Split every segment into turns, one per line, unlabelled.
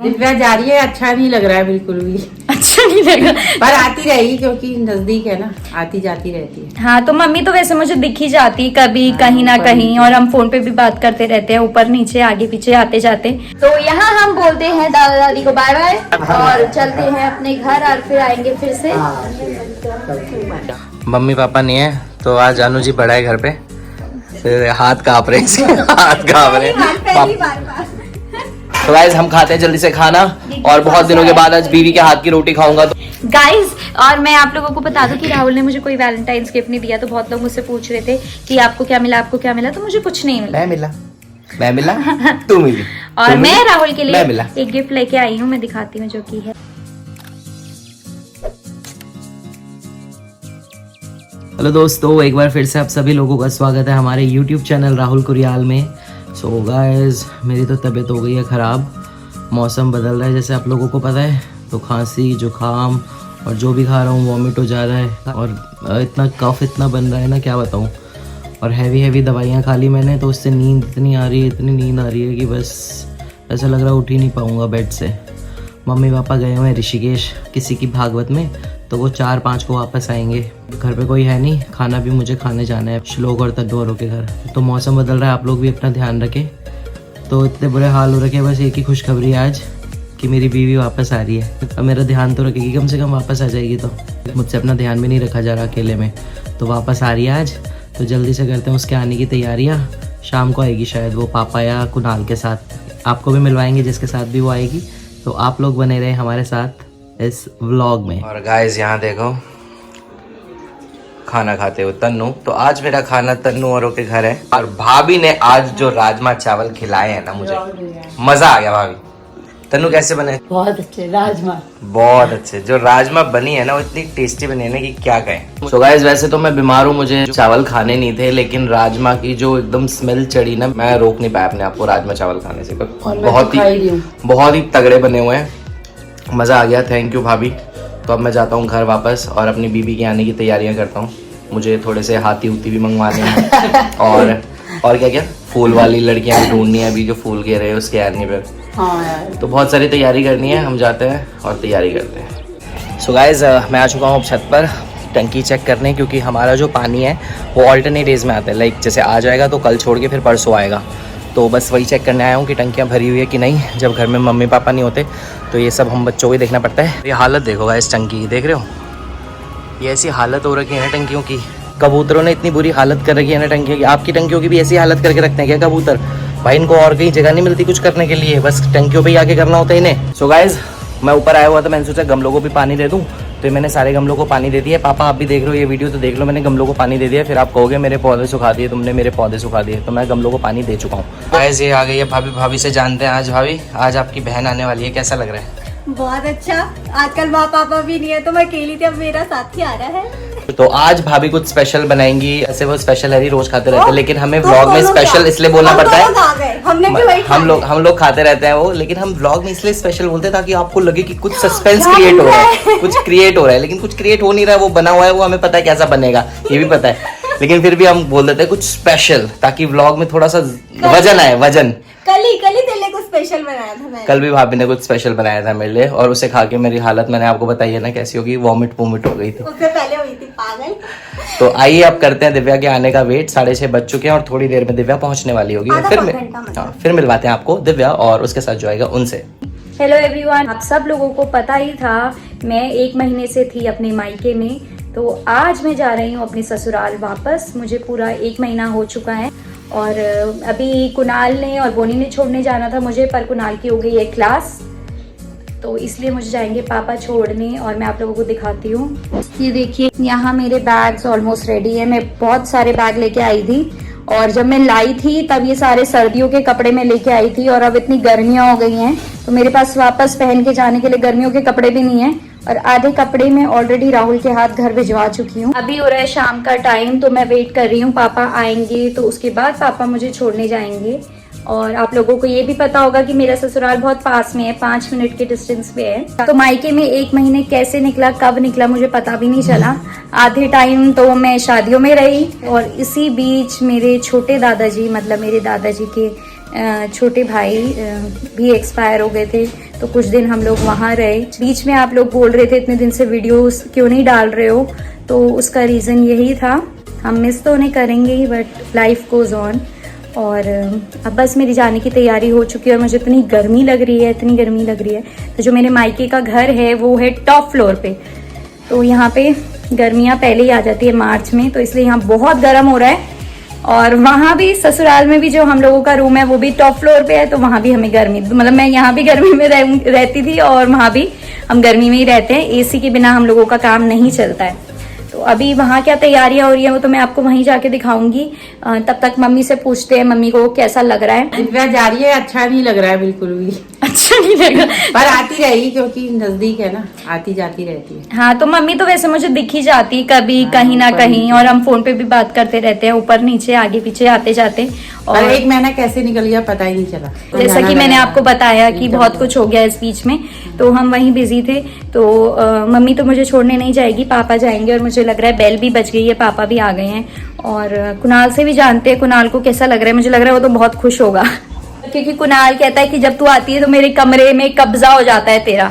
दिव्या जा रही है, अच्छा नहीं लग रहा है बिल्कुल भी।
अच्छा नहीं लगा
पर आती रहेगी क्योंकि नजदीक है ना, आती जाती रहती है।
हाँ, तो मम्मी तो वैसे मुझे दिख ही जाती कभी कहीं ना कहीं, और हम फोन पे भी बात करते रहते हैं, ऊपर नीचे आगे पीछे आते जाते। तो यहाँ हम बोलते हैं दादा दादी को बाय बाय और चलते हैं अपने घर, और फिर आएंगे फिर से।
मम्मी पापा नहीं है तो आज अनु जी बड़ा है घर पे, फिर हाथ कांप रहे हैं, हाथ कांप रहे हैं। तो गाइस हम खाते हैं जल्दी से खाना, और बहुत दिनों के बाद आज बीवी के हाथ की रोटी खाऊंगा। तो
गाइज, और मैं आप लोगों को बता दूं कि राहुल ने मुझे कोई वैलेंटाइंस गिफ्ट नहीं दिया। तो बहुत लोग मुझसे पूछ रहे थे कि आपको क्या मिला, आपको क्या मिला, तो मुझे कुछ नहीं मिला।
मैं मिला तू मिली,
और मैं राहुल के लिए
मिला।
एक गिफ्ट लेके आई हूँ, मैं दिखाती हूँ जो कि है।
हेलो दोस्तों, एक बार फिर से आप सभी लोगों का स्वागत है हमारे YouTube चैनल राहुल कुरियाल में। सो गाइस, मेरी तो तबीयत हो गई है ख़राब, मौसम बदल रहा है जैसे आप लोगों को पता है, तो खांसी जुकाम और जो भी खा रहा हूँ वॉमिट हो जा रहा है, और इतना कफ इतना बन रहा है ना क्या बताऊँ। और हैवी दवाइयाँ खा ली मैंने, तो उससे नींद इतनी आ रही है, इतनी नींद आ रही है कि बस ऐसा लग रहा है उठ ही नहीं पाऊँगा बेड से। मम्मी पापा गए हुए हैं ऋषिकेश किसी की भागवत में, तो वो 4-5 को वापस आएंगे। घर पे कोई है नहीं, खाना भी मुझे खाने जाना है श्लोक और तद्दू औरों के घर। तो मौसम बदल रहा है, आप लोग भी अपना ध्यान रखें। तो इतने बुरे हाल हो रखे हैं, बस एक ही खुशखबरी है आज कि मेरी बीवी वापस आ रही है। अब मेरा ध्यान तो रखेगी, कम से कम वापस आ जाएगी। तो मुझसे अपना ध्यान भी नहीं रखा जा रहा अकेले में, तो वापस आ रही है आज। तो जल्दी से करते हैं उसके आने की तैयारियाँ। शाम को आएगी शायद वो पापा या कुणाल के साथ, आपको भी मिलवाएंगे जिसके साथ भी वो आएगी। तो आप लोग बने रहे हमारे साथ इस व्लॉग में। और गाइस यहाँ देखो खाना खाते हो तन्नू, तो आज मेरा खाना तन्नू औरों के घर है। और भाभी ने आज जो राजमा चावल खिलाए हैं ना, मुझे मजा आ गया। भाभी तन्नू कैसे बने?
बहुत अच्छे राजमा,
बहुत अच्छे। जो राजमा बनी है ना वो इतनी टेस्टी बनी है ना कि क्या कहें। सो गाइस, वैसे तो मैं बीमार हूँ, मुझे चावल खाने नहीं थे, लेकिन राजमा की जो एकदम स्मेल चढ़ी ना, मैं रोक नहीं पाया अपने आप को राजमा चावल खाने से। बहुत ही तगड़े बने हुए हैं, मज़ा आ गया। थैंक यू भाभी। तो अब मैं जाता हूँ घर वापस और अपनी बीबी के आने की तैयारियां करता हूँ। मुझे थोड़े से हाथी भी मंगवाने हैं और क्या फूल वाली लड़कियां भी ढूंढनी है अभी, जो फूल गे रहे हैं उसके आने पर। हाँ यार, तो बहुत सारी तैयारी करनी है। हम जाते हैं और तैयारी करते हैं। सो गाइज, मैं आ चुका हूँ अब छत पर टंकी चेक करने, क्योंकि हमारा जो पानी है वो ऑल्टरनेट डेज में आता है। लाइक जैसे आज आएगा तो कल छोड़ के फिर परसों आएगा। तो बस वही चेक करने आया हूँ कि टंकियाँ भरी हुई है कि नहीं। जब घर में मम्मी पापा नहीं होते तो ये सब हम बच्चों को ही देखना पड़ता है। ये हालत देखो गाइस टंकी की, देख रहे हो? ये ऐसी हालत हो रखी है ना टंकियों की, कबूतरों ने इतनी बुरी हालत कर रखी है ना टंकियों की। आपकी टंकियों की भी ऐसी हालत करके रखते हैं क्या कबूतर? भाई इनको और कहीं जगह नहीं मिलती कुछ करने के लिए, बस टंकियों पे ही आके करना होता है इन्हें। सो गाइज, मैं ऊपर आया हुआ था, मैंने सोचा गमलों को भी पानी दे दूँ, तो मैंने सारे गमलों को पानी दे दिया। पापा आप भी देख रहे हो ये वीडियो तो देख लो, मैंने गमलों को पानी दे दिया। फिर आप कहोगे मेरे पौधे सुखा दिए तुमने, मेरे पौधे सुखा दिए, तो मैं गमलों को पानी दे चुका हूँ। गाइस ये आ गई है भाभी, भाभी से जानते हैं आज। भाभी आज आपकी बहन आने वाली है, कैसा लग रहा है?
बहुत अच्छा। आजकल माँ पापा भी नहीं है तो मैं अकेली थी, अब मेरा साथी आ रहा है।
तो आज भाभी कुछ स्पेशल बनाएंगी। ऐसे वो स्पेशल है, रोज खाते रहते हैं, लेकिन हमें व्लॉग में स्पेशल इसलिए बोलना पड़ता है। हम लोग खाते रहते हैं वो, लेकिन हम व्लॉग में इसलिए स्पेशल बोलते हैं ताकि आपको लगे कि कुछ सस्पेंस क्रिएट हो रहा है, कुछ क्रिएट हो रहा है। लेकिन कुछ क्रिएट हो नहीं रहा है, वो बना हुआ है, वो हमें पता है कैसा बनेगा, ये भी पता है। लेकिन फिर भी हम बोल देते हैं कुछ स्पेशल, ताकि व्लॉग में थोड़ा सा वजन आए, वजन।
कल ही तेरे लिए कुछ स्पेशल बनाया था मैंने।
कल भी भाभी ने कुछ स्पेशल बनाया था मेरे लिए, और उसे खा के मेरी हालत मैंने आपको बताई है ना कैसी होगी, वॉमिट हो गई थी।
उससे पहले हुई थी पागल।
तो आइए अब करते हैं दिव्या के आने का वेट। 6:30 बज चुके हैं और थोड़ी देर में दिव्या पहुंचने वाली होगी। फिर मिलवाते हैं आपको दिव्या और उसके साथ जो आएगा उनसे।
हेलो एवरीवन, आप सब लोगों को पता ही था मैं 1 महीने से थी अपने मायके में, तो आज मैं जा रही हूँ अपने ससुराल वापस। मुझे पूरा 1 महीना हो चुका है, और अभी कुणाल ने और बोनी ने छोड़ने जाना था मुझे, पर कुणाल की हो गई है क्लास, तो इसलिए मुझे जाएंगे पापा छोड़ने। और मैं आप लोगों को दिखाती हूँ, ये देखिए यहाँ मेरे बैग्स ऑलमोस्ट रेडी है। मैं बहुत सारे बैग लेके आई थी, और जब मैं लाई थी तब ये सारे सर्दियों के कपड़े मैं लेके आई थी, और अब इतनी गर्मियाँ हो गई हैं तो मेरे पास वापस पहन के जाने के लिए गर्मियों के कपड़े भी नहीं है। और आधे कपड़े मैं ऑलरेडी राहुल के हाथ घर भिजवा चुकी हूँ। अभी हो रहा है शाम का टाइम, तो मैं वेट कर रही हूँ पापा आएंगे, तो उसके बाद पापा मुझे छोड़ने जाएंगे। और आप लोगों को ये भी पता होगा कि मेरा ससुराल बहुत पास में है, 5 मिनट के डिस्टेंस पे है। तो मायके में 1 महीने कैसे निकला, कब निकला मुझे पता भी नहीं चला। आधे टाइम तो मैं शादियों में रही, और इसी बीच मेरे छोटे दादाजी, मतलब मेरे दादाजी के छोटे भाई भी एक्सपायर हो गए थे, तो कुछ दिन हम लोग वहाँ रहे। बीच में आप लोग बोल रहे थे इतने दिन से वीडियोस क्यों नहीं डाल रहे हो, तो उसका रीज़न यही था, हम मिस तो उन्हें करेंगे ही बट लाइफ गोज़ ऑन। और अब बस मेरी जाने की तैयारी हो चुकी है और मुझे इतनी गर्मी लग रही है, इतनी गर्मी लग रही है। तो जो मेरे मायके का घर है वो है टॉप फ्लोर पे, तो यहाँ पे गर्मियाँ पहले ही आ जाती है मार्च में, तो इसलिए यहाँ बहुत गर्म हो रहा है। और वहाँ भी ससुराल में भी जो हम लोगों का रूम है वो भी टॉप फ्लोर पे है, तो वहाँ भी हमें गर्मी, मतलब मैं यहाँ भी गर्मी में रहती थी और वहाँ भी हम गर्मी में ही रहते हैं। एसी के बिना हम लोगों का काम नहीं चलता है। तो अभी वहाँ क्या तैयारियां हो रही है वो तो मैं आपको वहीं जाके दिखाऊंगी। तब तक मम्मी से पूछते हैं मम्मी को कैसा लग रहा है।
दिव्या जा रही है, अच्छा नहीं लग रहा है बिल्कुल भी,
अच्छा नहीं लग रहा
पर आती रहेगी क्योंकि नजदीक है ना, आती जाती रहती है।
हाँ, तो मम्मी तो वैसे मुझे दिख ही जाती कभी कहीं ना कहीं, और हम फोन पे भी बात करते रहते हैं, ऊपर नीचे आगे पीछे आते जाते।
और एक महीना कैसे निकल गया पता ही नहीं चला।
जैसा कि मैंने आपको बताया कि बहुत कुछ हो गया इस बीच में, तो हम वहीं बिजी थे। तो मम्मी तो मुझे छोड़ने नहीं जाएगी, पापा जाएंगे, और मुझे लग रहा है बेल भी बज गई है, पापा भी आ गए हैं। और कुणाल से भी जानते हैं, कुणाल को कैसा लग रहा है, मुझे लग रहा है वो तो बहुत खुश होगा क्योंकि कुणाल कहता है कि जब तू आती है तो मेरे कमरे में कब्जा हो जाता है तेरा।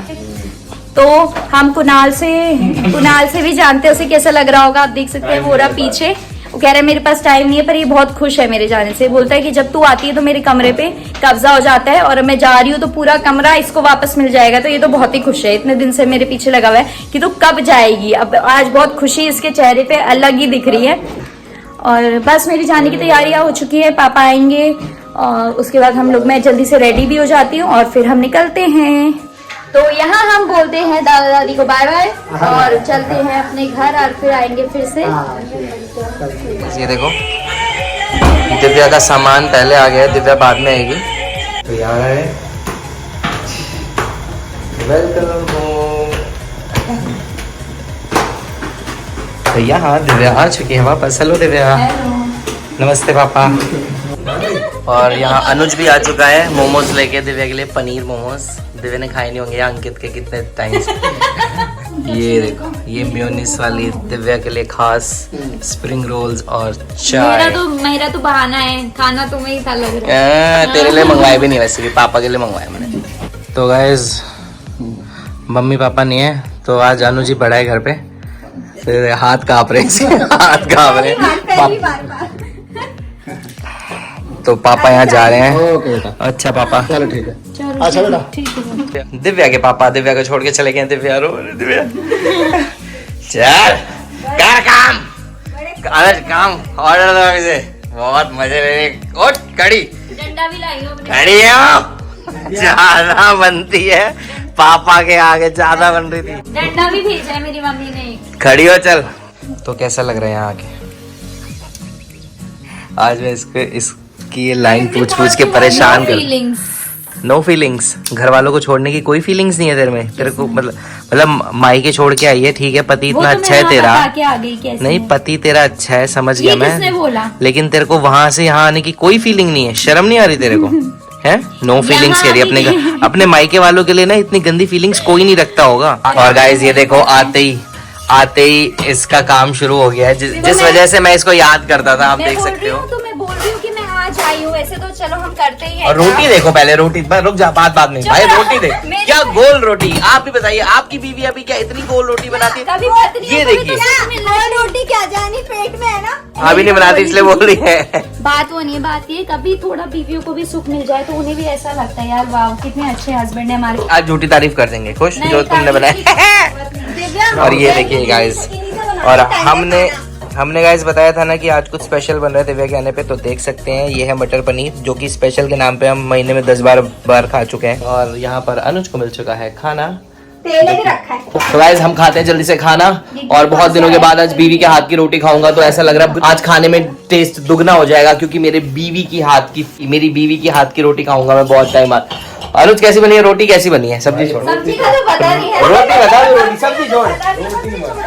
तो हम कुणाल से भी जानते हैं उसे कैसा लग रहा होगा। आप देख सकते हैं वो रहा पीछे, वो कह रहा है मेरे पास टाइम नहीं है, पर ये बहुत खुश है मेरे जाने से। बोलता है कि जब तू आती है तो मेरे कमरे पे कब्जा हो जाता है, और मैं जा रही हूँ तो पूरा कमरा इसको वापस मिल जाएगा। तो ये तो बहुत ही खुश है, इतने दिन से मेरे पीछे लगा हुआ है कि तू कब जाएगी। अब आज बहुत खुशी इसके चेहरे पे अलग ही दिख रही है। और बस मेरी जाने की तैयारियां हो चुकी है, पापा आएंगे और उसके बाद हम लोग, मैं जल्दी से रेडी भी हो जाती हूँ और फिर हम निकलते हैं। तो यहाँ हम बोलते हैं दादा दादी को बाय बाय और चलते हैं अपने घर, और फिर आएंगे फिर से।
ये देखो दिव्या का सामान पहले आ गया है, दिव्या बाद में आएगी। तो यहाँ है वेलकम होम। तो यहाँ दिव्या आ चुकी है वापस। हेलो दिव्या। नमस्ते पापा। और यहाँ अनुज भी आ चुका है मोमोज लेके दिव्या के लिए, पनीर मोमोज। दिव्या ने खाए नहीं होंगे अंकित के कितने टाइम से। ये देखो, ये मेयोनीज वाली दिव्या के लिए खास स्प्रिंग रोल्स और चाय।
मेरा तो बहाना है, खाना तुम्हें ही था लग रहा है।
तेरे लिए मंगवाए भी नहीं, वैसे भी पापा के लिए मंगवाया मैंने। तो गाइस मम्मी पापा नहीं है, तो आज अनु जी बड़ा है घर पे, फिर हाथ कांप रहे हाथ कांप रहे। तो पापा यहाँ जा रहे हैं। अच्छा पापा,
चलो ठीक है। अच्छा बेटा,
दिव्या के पापा दिव्या को छोड़ के चले गए। दिव्या रो रही, दिव्या चल कर काम, आज काम ऑर्डर दो मुझे, बहुत मजे ले रहे। और कड़ी
डंडा भी लाई हो अपने।
कड़ी ज्यादा बनती है, पापा के आगे ज्यादा बन रही थी।
डंडा भी भेजा है मेरी मम्मी ने।
खड़ी हो चल। तो कैसा लग रहा है यहाँ आके? आज मैं इसकी ये लाइन पूछ के परेशान कर। नो फीलिंग्स, घर वालों को छोड़ने की कोई फीलिंग्स नहीं है तेरे में? तेरे को मतलब मायके छोड़ के आई है, ठीक है, पति इतना अच्छा है तेरा, नहीं पति तेरा अच्छा है, समझ गया मैं, लेकिन तेरे को वहां से यहाँ आने की कोई फीलिंग नहीं है? शर्म नहीं आ रही तेरे को? है नो फीलिंग्स कह रही है अपने मायके वालों के लिए ना, इतनी गंदी फीलिंग्स कोई नहीं रखता होगा। और गाइस ये देखो आते ही इसका काम शुरू हो गया है, जिस वजह से मैं इसको याद करता था, आप देख सकते हो।
तो मैं बोल रही हूँ कि मैं आज आई हूँ, ऐसे तो चलो हम करते ही हैं।
और रोटी देखो पहले, रोटी रुक जा, बात में भाई, रोटी देख क्या गोल रोटी। आप भी बताइए, आपकी बीवी अभी क्या इतनी गोल रोटी बनाती है? ये देखिए,
रोटी क्या जानी पेट में है ना,
अभी नहीं बनाती इसलिए बोल रही है।
बात वो नहीं, बात ये कभी थोड़ा बीवियों को भी सुख मिल जाए तो उन्हें भी ऐसा लगता है यार वाह कितने अच्छे हस्बैंड है हमारे।
आज झूठी तारीफ कर देंगे, खुश जो तुमने बनाया। और ये देखिए गाइस, और हमने गाइस बताया था ना कि आज कुछ स्पेशल बन रहा है दिव्या के आने पे, तो देख सकते हैं ये है मटर पनीर, जो कि स्पेशल के नाम पे हम महीने में 10 बार खा चुके हैं। और यहाँ पर अनुज को मिल चुका है खाना,
रखा है।
तो गाइस हम खाते हैं जल्दी से खाना। और बहुत दिनों के बाद आज बीवी के हाथ की रोटी खाऊंगा, तो ऐसा लग रहा है आज खाने में टेस्ट दुगना हो जाएगा, क्योंकि मेरी बीवी की हाथ की रोटी खाऊंगा मैं बहुत टाइम बाद। अनुज कैसी बनी है रोटी? कैसी बनी है? सब्जी छोड़,
सब्जी का तो पता नहीं है,
रोटी बता दो, रोटी सब्जी छोड़,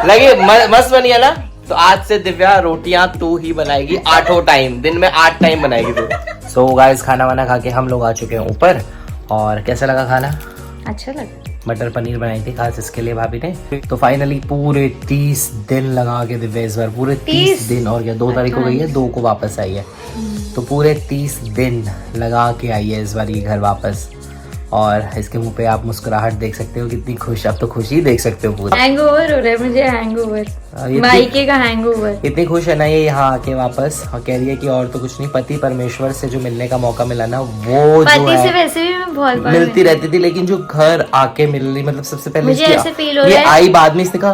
लगी मस्त बनी है ना? तो आज से दिव्या रोटियां तू ही बनाएगी 8 टाइम, दिन में 8 टाइम बनाएगी तू। सो गाइस खाना वाना खा के हम लोग आ चुके हैं ऊपर। और कैसा लगा खाना?
अच्छा लगा।
मटर पनीर बनाई थी खास इसके लिए भाभी ने। तो फाइनली पूरे 30 दिन लगा के दिव्या इस बार पूरे 30 दिन, और क्या 2 तारीख को गई है, 2 को वापस आई है। तो पूरे 30 दिन लगा के आई है इस बार ये घर वापस। और इसके मुंह पे आप मुस्कुराहट देख सकते हो, कितनी खुश, अब तो खुशी देख सकते हो पूरा।
हैंगओवर हो रहा है मुझे, हैंगओवर, मायके का हैंगओवर।
इतनी खुश है ना ये यहाँ आके वापस, और कह रही है कि और तो कुछ नहीं, पति परमेश्वर से जो मिलने का मौका मिला ना, वो जो
पति से
है
वैसे भी मैं बहुत बार
मिलती रहती थी, लेकिन जो घर आके मिल रही, मतलब सबसे पहले
मुझे ऐसे फील हो रहा है,
आई बाद में इसने कहा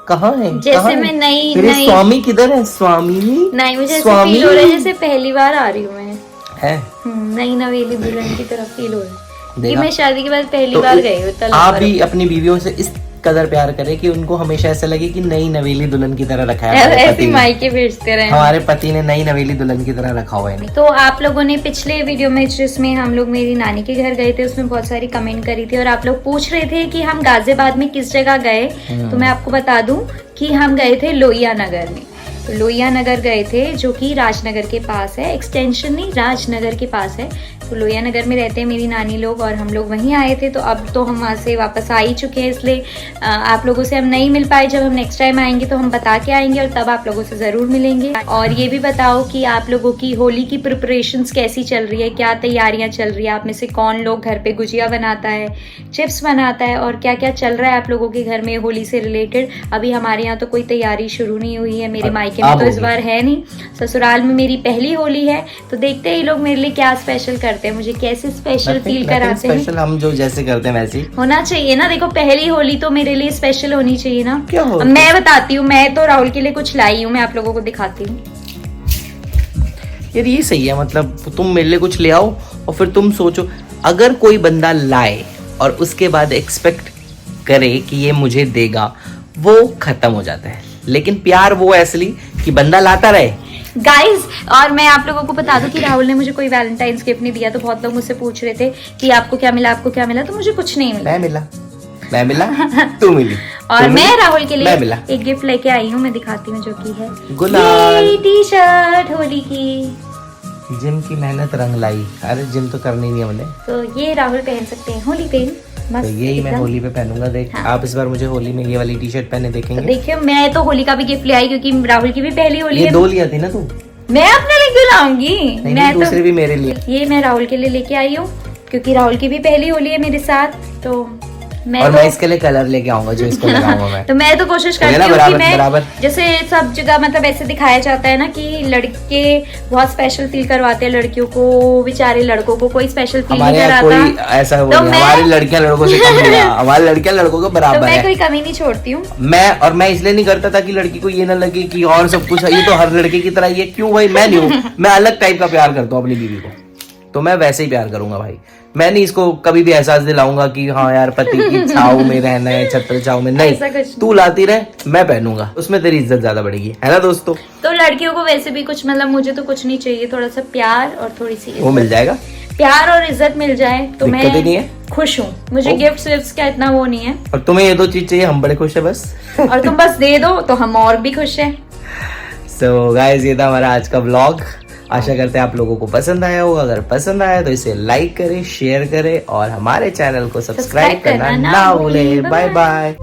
कहाँ है,
जैसे मैं नई
स्वामी किधर है, स्वामी
नहीं, मुझे ऐसे फील हो रहा है जैसे पहली बार आ रही हूँ मैं,
है
नई नवेली दुल्हन की तरफ फील हो रहा है कि
देखा?
मैं शादी के बाद पहली
तो
बार गई हूँ।
आप भी अपनी बीवियों से इस कदर प्यार करें कि उनको हमेशा ऐसा लगे कि नई नवेली दुल्हन की तरह रखा है।
ऐसी मायके भेजते रहे,
हमारे पति ने नई नवेली दुल्हन की तरह रखा हुआ है।
तो आप लोगों ने पिछले वीडियो में जिसमें हम लोग मेरी नानी के घर गए थे, उसमें बहुत सारी कमेंट करी थी और आप लोग पूछ रहे थे कि हम गाजियाबाद में किस जगह गए। तो मैं आपको बता दूं कि हम गए थे लोहिया नगर में। तो लोहिया नगर गए थे जो कि राजनगर के पास है, एक्सटेंशन नहीं, राजनगर के पास है। तो लोहिया नगर में रहते हैं मेरी नानी लोग और हम लोग वहीं आए थे। तो अब तो हम वहाँ से वापस आ ही चुके हैं, इसलिए आप लोगों से हम नहीं मिल पाए। जब हम नेक्स्ट टाइम आएंगे तो हम बता के आएंगे और तब आप लोगों से ज़रूर मिलेंगे। और ये भी बताओ कि आप लोगों की होली की प्रिपरेशंस कैसी चल रही है, क्या तैयारियां चल रही है, आप में से कौन लोग घर पे गुजिया बनाता है, चिप्स बनाता है, और क्या क्या चल रहा है आप लोगों के घर में होली से रिलेटेड। अभी हमारे यहाँ तो कोई तैयारी शुरू नहीं हुई है, मेरे मायके में तो इस बार है नहीं, ससुराल में मेरी पहली होली है। तो देखते हैं ये लोग मेरे लिए क्या स्पेशल करते हैं, मुझे कैसे स्पेशल फील कराते हैं।
स्पेशल हम जो जैसे करते हैं वैसे
होना चाहिए ना, देखो पहली होली तो मेरे लिए स्पेशल होनी चाहिए ना।
क्या हो?
मैं बताती हूँ, मैं तो राहुल के लिए कुछ लाई हूँ, मैं आप लोगों को दिखाती हूँ।
यार ये सही है, मतलब तुम मेरे लिए कुछ ले आओ और फिर तुम सोचो, अगर कोई बंदा लाए और उसके बाद एक्सपेक्ट करे कि ये मुझे देगा, वो खत्म हो जाता है। लेकिन प्यार वो असली कि बंदा लाता रहे।
गाइज, और मैं आप लोगों को बता दूं कि राहुल ने मुझे कोई वैलेंटाइंस गिफ्ट नहीं दिया। तो बहुत लोग मुझसे पूछ रहे थे कि आपको क्या मिला, आपको क्या मिला। तो मुझे कुछ नहीं मिला।
मैं मिला तू मिली।
और मैं राहुल के लिए
मिला।
एक गिफ्ट लेके आई हूँ, मैं दिखाती हूँ, जो की है
गुलाल
टी शर्ट होली की।
जिम की मेहनत रंग लाई। अरे जिम तो करनी नहीं हमने।
तो ये राहुल पहन सकते हैं होली पे,
तो यही मैं होली पे पहनूंगा। देख
हाँ।
आप इस बार मुझे होली में ये वाली टी शर्ट पहने देखेंगे।
तो देखिए, मैं तो होली का भी गिफ्ट ले आई क्योंकि राहुल की भी पहली होली
ये
है।
2 लिया थी ना तू?
मैं अपने लिए क्यों लाऊंगी, मैं तो
दूसरे भी मेरे लिए।
ये मैं राहुल के लिए लेके आई हूँ क्योंकि राहुल की भी पहली होली है मेरे साथ। तो
और मैं इसके लिए कलर लेके आऊंगा जो इसको लगाऊंगा मैं।
तो मैं तो कोशिश करती हूँ कि मैं जैसे सब जगह मतलब ऐसे दिखाया जाता है ना कि लड़के बहुत स्पेशल फील करवाते हैं लड़कियों को, बेचारे लड़कों को कोई स्पेशल फील नहीं कराता।
कोई ऐसा तो हमारी लड़कियां लड़कों से कम नहीं है, हमारी लड़कियां लड़कों के बराबर है।
मैं कोई कमी नहीं छोड़ती हूँ।
मैं इसलिए नहीं करता था कि लड़की को ये ना लगे कि और सब कुछ ये तो हर लड़के की तरह ही है। क्यों भाई, मैं नहीं हूँ, मैं अलग टाइप का प्यार करता हूँ अपनी बीवी को, तो मैं वैसे ही प्यार करूंगा भाई। मैं नहीं इसको कभी भी एहसास दिलाऊंगा कि हाँ यार पति की छाव में रहना है, छत्र छाव में नहीं। तू लाती रहे, मैं पहनूंगा, उसमें तेरी इज्जत ज्यादा बढ़ेगी, है ना दोस्तों।
तो लड़कियों को वैसे भी कुछ मतलब मुझे तो कुछ नहीं चाहिए, थोड़ा सा प्यार और थोड़ी सी
वो मिल जाएगा,
प्यार और इज्जत मिल जाए तो मैं
नहीं है।
खुश हूँ। मुझे गिफ्ट विफ्ट का इतना वो नहीं है।
और तुम्हें ये 2 चीज चाहिए, हम बड़े खुश है बस।
और तुम बस दे दो तो हम और भी खुश हैं।
सो गाइस, ये था हमारा आज का व्लॉग। आशा करते हैं आप लोगों को पसंद आया होगा। अगर पसंद आया तो इसे लाइक करें, शेयर करें और हमारे चैनल को सब्सक्राइब करना ना भूलें। Bye bye.